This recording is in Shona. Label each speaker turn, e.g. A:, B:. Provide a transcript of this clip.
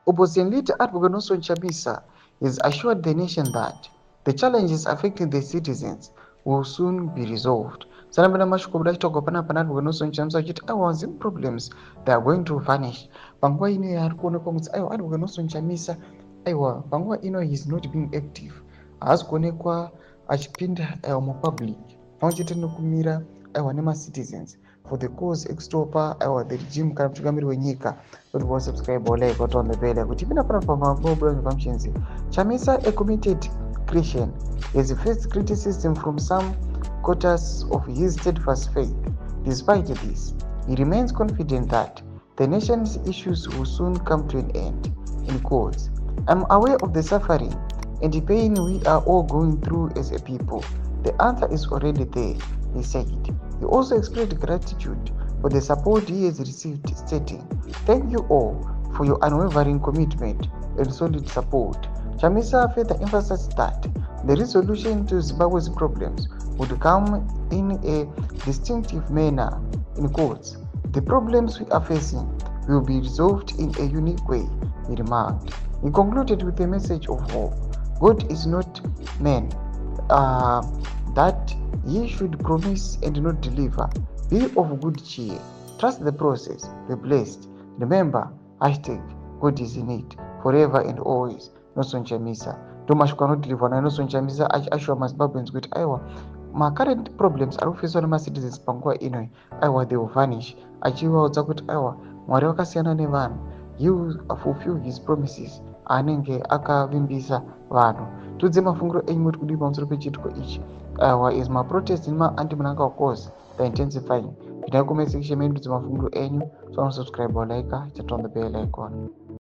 A: Opposition leader Advocate Nelson Chamisa has assured the nation that the challenges affecting the citizens will soon be resolved. Sanabana mashukubula chitoko panapa Advocate Nelson Chamisa achiti aiwa zim problems they are going to vanish. Panguva ino yaari kuonekwa kuti aiwa Advocate Nelson Chamisa aiwa panguva ino he is not being active. Haasi kuonekwa achipinda aiwa mupublic pamwechete nekumira aiwa nemacitizens for the cause extopa aiwa the regime kana mutungamiri wenyika kuti wasubscribe like on the bell kuti pinapana pamabobula functions. Chamisa, a committed Christian, has faced criticism from some quarters of his steadfast faith. Despite this, he remains confident that the nation's issues will soon come to an end. In quotes, I'm aware of the suffering and the pain we are all going through as a people. The answer is already there, he said. He also expressed gratitude for the support he has received, stating, "Thank you all for your unwavering commitment and solid support." Chamisa further emphasized that the resolution to Zimbabwe's problems would come in a distinctive manner. In quotes, "The problems we are facing will be resolved in a unique way," he remarked. He concluded with a message of hope. God is not man that he should promise and not deliver. Be of good cheer. Trust the process. Be blessed. Remember, God is in it forever and always. Nelson Chamisa. Tomashukwa anodhirivwa naNelson Chamisa achiashura maZimbabweans kuti aiwa current problems ari kufeswa nemacitizens panguva ino aiwa they will vanish, achivaudza kuti aiwa Mwari wakasiyana nevanhu, he will fulfill his promises aanenge akavimbisa vanhu. Tudze mafungiro enyu muri kudii pamusoro pechitiko ichi. Aiwa is maprotest nemaanti-Mnangagwa cause the intensifying. Pindai comment section menu tudze mafungiro enyu, so subscribe or like, chat on the bell icon.